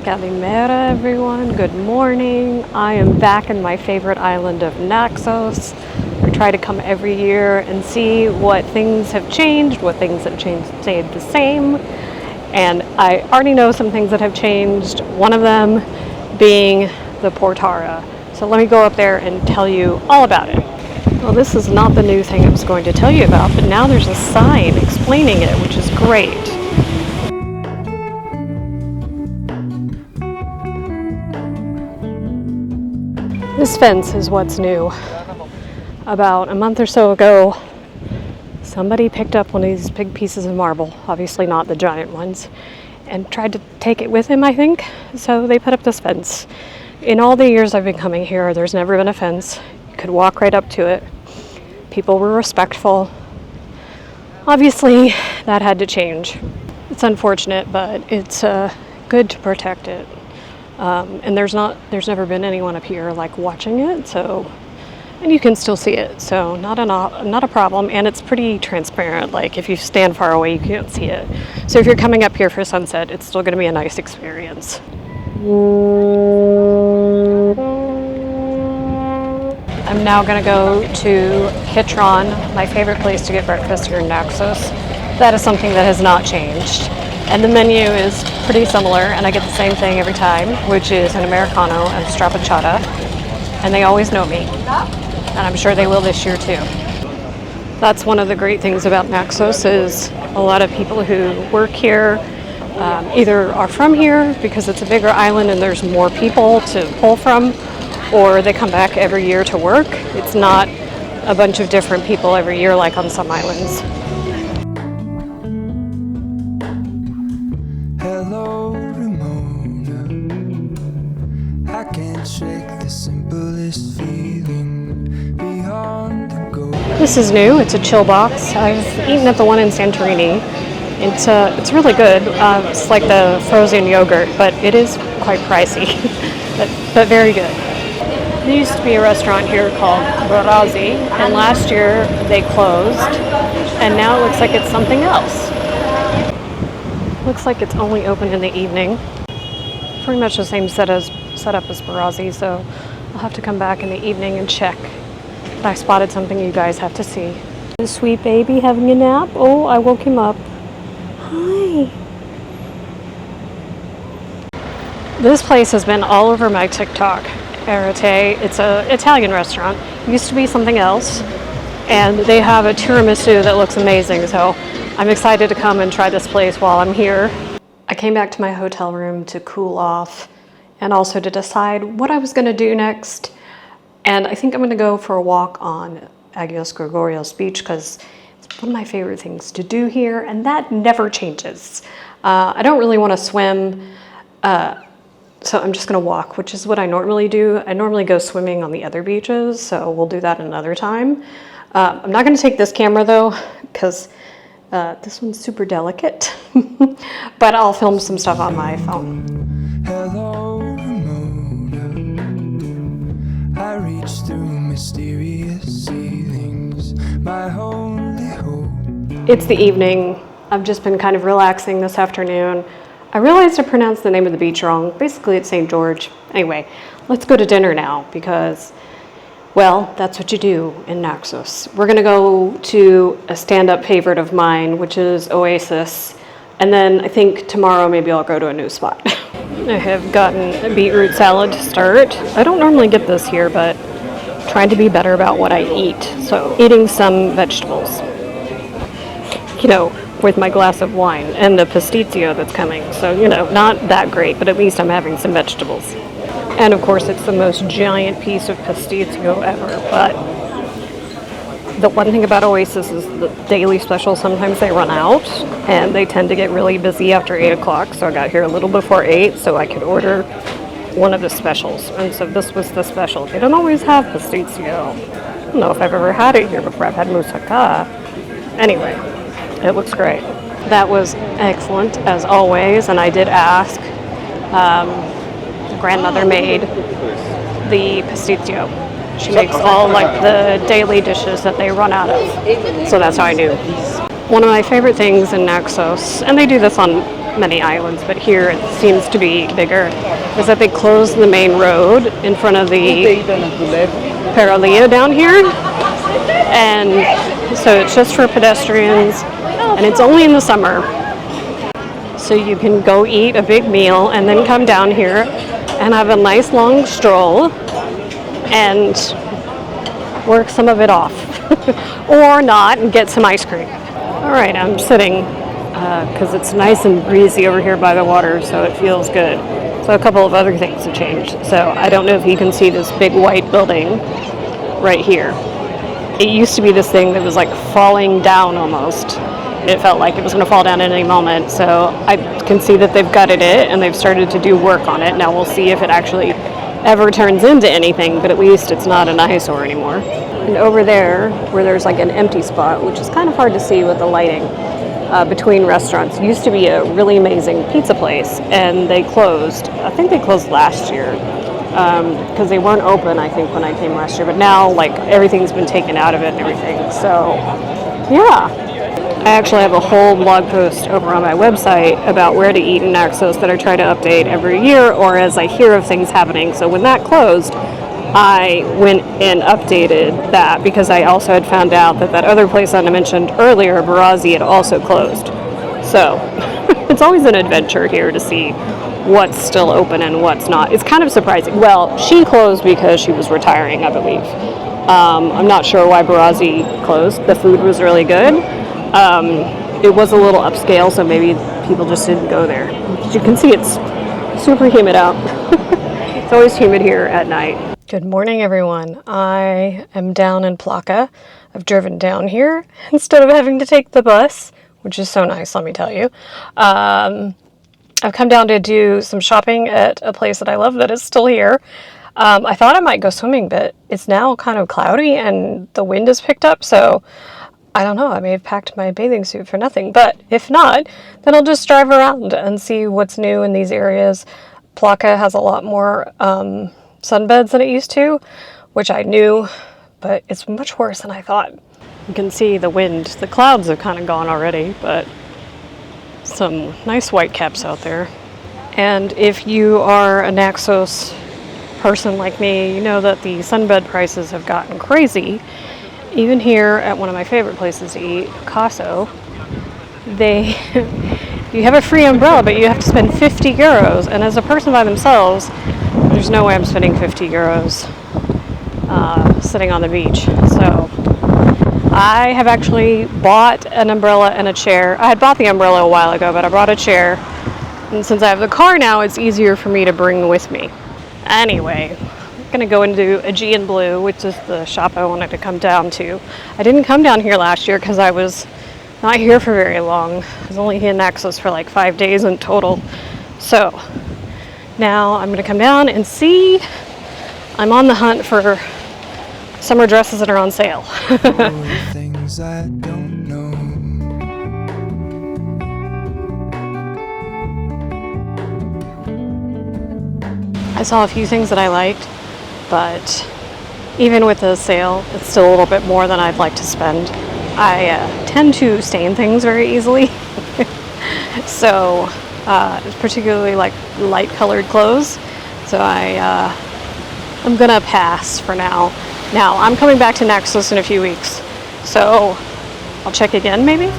Kalimera, everyone. Good morning. I am back in my favorite island of Naxos. I try to come every year and see what things have changed, what things have stayed the same. And I already know some things that have changed, one of them being the Portara. So let me go up there and tell you all about it. Well, this is not the new thing I was going to tell you about, but now there's a sign explaining it, which is great. This fence is what's new. About a month or so ago, somebody picked up one of these big pieces of marble, obviously not the giant ones, and tried to take it with him, I think. So they put up this fence. In all the years I've been coming here, there's never been a fence. You could walk right up to it. People were respectful. Obviously, that had to change. It's unfortunate, but it's good to protect it. And there's never been anyone up here like watching it, so, and you can still see it, so not a problem, and it's pretty transparent. Like if you stand far away, you can't see it. So if you're coming up here for sunset, it's still going to be a nice experience. I'm now going to go to Kitron, my favorite place to get breakfast here in Naxos. That is something that has not changed. And the menu is pretty similar, and I get the same thing every time, which is an Americano and stracciatella. And they always know me, and I'm sure they will this year too. That's one of the great things about Naxos is a lot of people who work here either are from here because it's a bigger island and there's more people to pull from, or they come back every year to work. It's not a bunch of different people every year like on some islands. Hello, Ramona. I can't shake the simplest feeling beyond the goal. This is new. It's a chill box. I've eaten at the one in Santorini. It's really good. It's like the frozen yogurt, but it is quite pricey, but very good. There used to be a restaurant here called Barazi, and last year they closed, and now it looks like it's something else. Looks like it's only open in the evening. Pretty much the same setup as Barazi, so I'll have to come back in the evening and check. But I spotted something you guys have to see. The sweet baby having a nap. Oh, I woke him up. Hi. This place has been all over my TikTok. Arete. It's an Italian restaurant. It used to be something else, and they have a tiramisu that looks amazing, so I'm excited to come and try this place while I'm here. I came back to my hotel room to cool off and also to decide what I was going to do next, and I think I'm going to go for a walk on Agios Georgios beach because it's one of my favorite things to do here, and that never changes. I don't really want to swim, so I'm just gonna walk, which is what I normally do. I normally go swimming on the other beaches, so we'll do that another time. I'm not gonna take this camera though, because this one's super delicate, but I'll film some stuff on my phone. Hello, Ramona. I reach through mysterious ceilings, my only hope. It's the evening. I've just been kind of relaxing this afternoon. I realized I pronounced the name of the beach wrong. Basically, it's St. George. Anyway, let's go to dinner now because, well, that's what you do in Naxos. We're going to go to a stand-up favorite of mine, which is Oasis. And then I think tomorrow maybe I'll go to a new spot. I have gotten a beetroot salad to start. I don't normally get this here, but I'm trying to be better about what I eat. So eating some vegetables. You know, with my glass of wine and the pasticcio that's coming. So, you know, not that great, but at least I'm having some vegetables. And of course, it's the most giant piece of pasticcio ever. But the one thing about Oasis is the daily specials, sometimes they run out and they tend to get really busy after 8 o'clock. So I got here a little before 8 so I could order one of the specials. And so this was the special. They don't always have pasticcio. I don't know if I've ever had it here before. I've had moussaka. Anyway. It looks great. That was excellent, as always, and I did ask. Grandmother made the pasticcio. She makes all like the daily dishes that they run out of, so that's how I knew. One of my favorite things in Naxos, and they do this on many islands, but here it seems to be bigger, is that they closed the main road in front of the Paralia down here. And so it's just for pedestrians, and it's only in the summer. So you can go eat a big meal and then come down here and have a nice long stroll and work some of it off. Or not, and get some ice cream. All right, I'm sitting because it's nice and breezy over here by the water, so it feels good. So a couple of other things have changed. So I don't know if you can see this big white building right here. It used to be this thing that was like falling down almost. It felt like it was going to fall down at any moment. So I can see that they've gutted it and they've started to do work on it. Now we'll see if it actually ever turns into anything, but at least it's not an eyesore anymore. And over there, where there's like an empty spot, which is kind of hard to see with the lighting, between restaurants, used to be a really amazing pizza place, and they closed. I think they closed last year because they weren't open, I think, when I came last year. But now, like, everything's been taken out of it and everything. So, yeah. I actually have a whole blog post over on my website about where to eat in Naxos that I try to update every year or as I hear of things happening. So when that closed, I went and updated that because I also had found out that other place that I mentioned earlier, Barazzi, had also closed. So it's always an adventure here to see what's still open and what's not. It's kind of surprising. Well, she closed because she was retiring, I believe. I'm not sure why Barazzi closed. The food was really good. It was a little upscale, so maybe people just didn't go there. As you can see, it's super humid out. It's always humid here at night. Good morning, everyone. I am down in Plaka. I've driven down here instead of having to take the bus, which is so nice, let me tell you. I've come down to do some shopping at a place that I love that is still here. I thought I might go swimming, but it's now kind of cloudy and the wind has picked up, so I don't know, I may have packed my bathing suit for nothing, but if not, then I'll just drive around and see what's new in these areas. Plaka has a lot more sunbeds than it used to, which I knew, but it's much worse than I thought. You can see the wind. The clouds have kind of gone already, but some nice white caps out there. And if you are a Naxos person like me, you know that the sunbed prices have gotten crazy. Even here at one of my favorite places to eat, Picasso, you have a free umbrella, but you have to spend 50 euros. And as a person by themselves, there's no way I'm spending 50 euros sitting on the beach. So I have actually bought an umbrella and a chair. I had bought the umbrella a while ago, but I brought a chair. And since I have the car now, it's easier for me to bring with me. Anyway, I'm going to go into Aegean Blue, which is the shop I wanted to come down to. I didn't come down here last year because I was not here for very long. I was only here in Naxos for like 5 days in total. So now I'm going to come down and see. I'm on the hunt for summer dresses that are on sale. Things I don't know. I saw a few things that I liked, but even with the sale, it's still a little bit more than I'd like to spend. I tend to stain things very easily, so particularly like light colored clothes. So I'm gonna pass for now. Now I'm coming back to Naxos in a few weeks, so I'll check again maybe.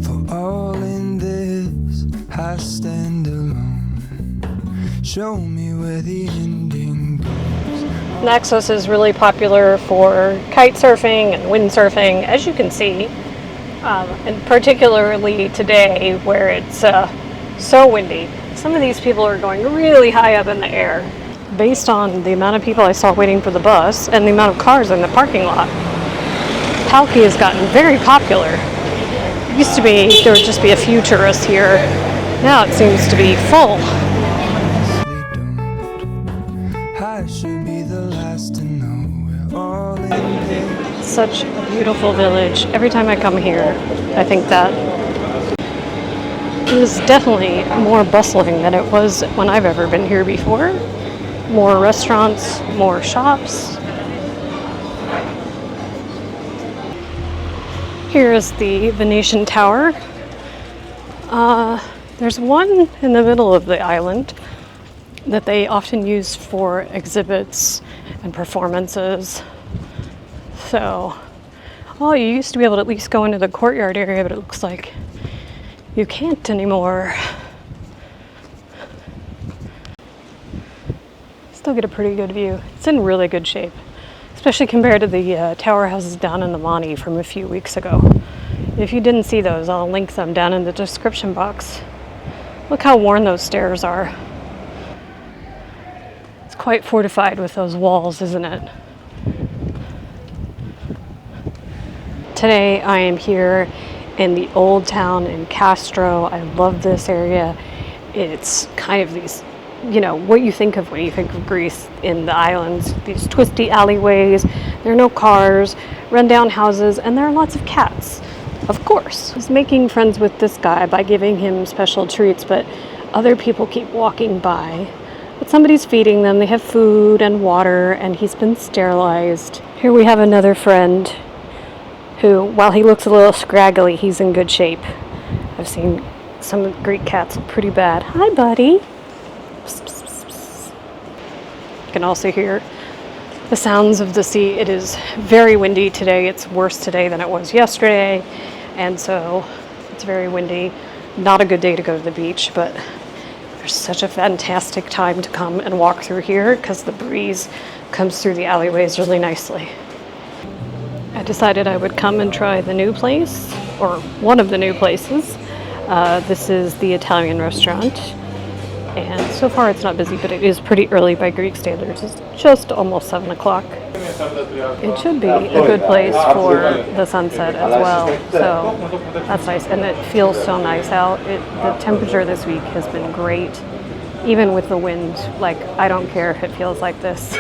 For all in this, I stand alone. Show me where the ending goes. Naxos is really popular for kite surfing and wind surfing, as you can see, and particularly today where it's so windy. Some of these people are going really high up in the air. Based on the amount of people I saw waiting for the bus and the amount of cars in the parking lot, Palki has gotten very popular. It used to be there would just be a few tourists here. Now it seems to be full. I should be the last to know we're all in this. Such a beautiful village. Every time I come here, I think that it is definitely more bustling than it was when I've ever been here before. More restaurants, more shops. Here is the Venetian Tower. There's one in the middle of the island that they often use for exhibits and performances. So, you used to be able to at least go into the courtyard area, but it looks like you can't anymore. Still get a pretty good view. It's in really good shape, especially compared to the tower houses down in the Monte from a few weeks ago. If you didn't see those, I'll link them down in the description box. Look how worn those stairs are. It's quite fortified with those walls, isn't it? Today I am here in the Old Town in Castro. I love this area. It's kind of these, what you think of when you think of Greece in the islands. These twisty alleyways, there are no cars, rundown houses, and there are lots of cats. Of course. He's making friends with this guy by giving him special treats, but other people keep walking by. But somebody's feeding them. They have food and water, and he's been sterilized. Here we have another friend who, while he looks a little scraggly, he's in good shape. I've seen some Greek cats look pretty bad. Hi, buddy. Psst, psst, psst, psst. You can also hear the sounds of the sea. It is very windy today. It's worse today than it was yesterday, and so it's very windy. Not a good day to go to the beach, but there's such a fantastic time to come and walk through here because the breeze comes through the alleyways really nicely. I decided I would come and try the new place, or one of the new places. This is the Italian restaurant, and so far it's not busy, but it is pretty early by Greek standards. It's just almost 7 o'clock. It should be a good place for the sunset as well, so that's nice, and it feels so nice out. The temperature this week has been great, even with the wind. I don't care if it feels like this.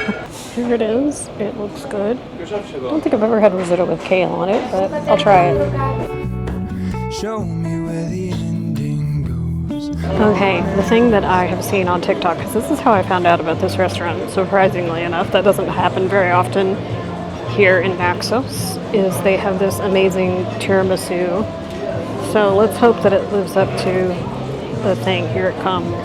Here it is. It looks good. I don't think I've ever had risotto with kale on it, but I'll try it. Show me where the ending goes. Okay, the thing that I have seen on TikTok, because this is how I found out about this restaurant, surprisingly enough, that doesn't happen very often here in Naxos, is they have this amazing tiramisu. So let's hope that it lives up to the thing. Here it comes.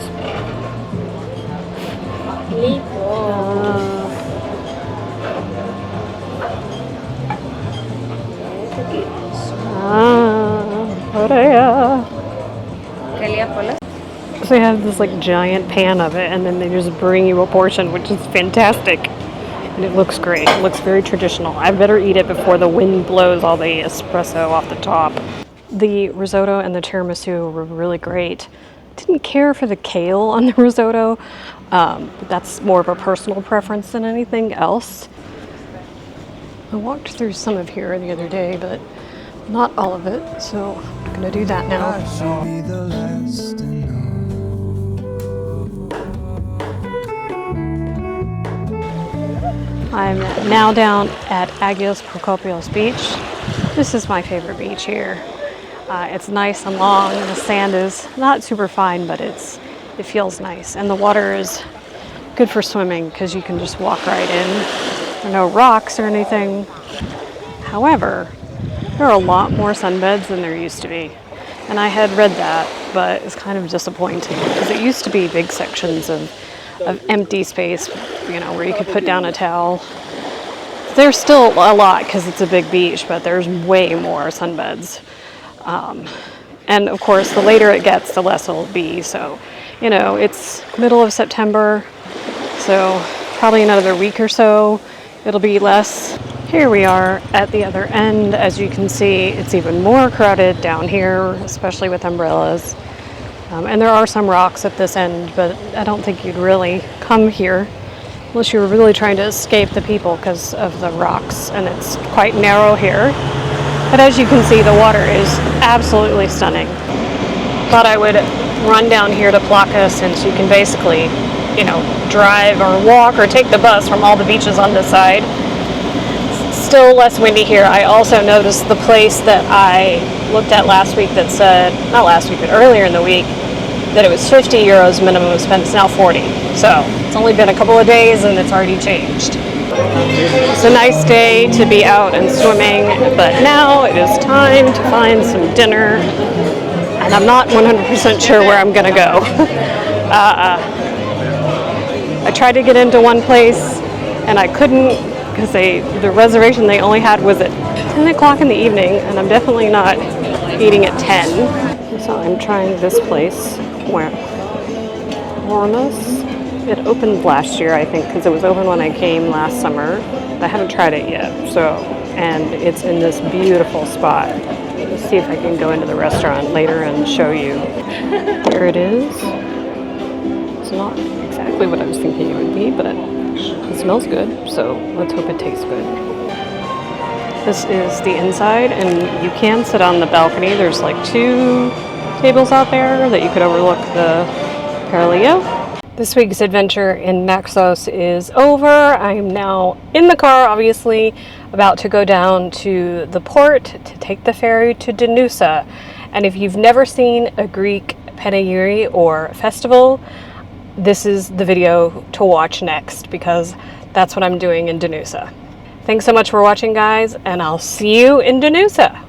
So they have this giant pan of it, and then they just bring you a portion, which is fantastic. And it looks great. It looks very traditional. I better eat it before the wind blows all the espresso off the top. The risotto and the tiramisu were really great. Didn't care for the kale on the risotto, but that's more of a personal preference than anything else. I walked through some of here the other day, but not all of it, so I'm gonna do that now. I should be the last to know. I'm now down at Agios Prokopios beach. This is my favorite beach here. It's nice and long, and the sand is not super fine, but it feels nice, and the water is good for swimming because you can just walk right in. There are no rocks or anything. However, there are a lot more sunbeds than there used to be, and I had read that, but it's kind of disappointing because it used to be big sections of empty space, where you could put down a towel. There's still a lot because it's a big beach, but there's way more sunbeds. And of course, the later it gets, the less it'll be. So, it's middle of September, so probably another week or so, it'll be less. Here we are at the other end. As you can see, it's even more crowded down here, especially with umbrellas. And there are some rocks at this end, but I don't think you'd really come here unless you were really trying to escape the people because of the rocks, and it's quite narrow here. But as you can see, the water is absolutely stunning. Thought I would run down here to Plaka, since you can basically, drive or walk or take the bus from all the beaches on this side. Still less windy here. I also noticed the place that I looked at last week that said, not last week, but earlier in the week, that it was 50 euros minimum spend. It's now 40. So it's only been a couple of days and it's already changed. It's a nice day to be out and swimming, but now it is time to find some dinner, and I'm not 100% sure where I'm gonna go. I tried to get into one place, and I couldn't because the reservation they only had was at 10 o'clock in the evening, and I'm definitely not eating at 10. So I'm trying this place where Hornos. It opened last year, I think, because it was open when I came last summer. I haven't tried it yet, and it's in this beautiful spot. Let's see if I can go into the restaurant later and show you. Here it is. It's not exactly what I was thinking it would be, but it smells good, so let's hope it tastes good. This is the inside, and you can sit on the balcony. There's like 2 tables out there that you could overlook the Paraleo. This week's adventure in Naxos is over. I am now in the car, obviously, about to go down to the port to take the ferry to Dinusa. And if you've never seen a Greek panegyri or festival, this is the video to watch next, because that's what I'm doing in Dinusa. Thanks so much for watching, guys, and I'll see you in Dinusa.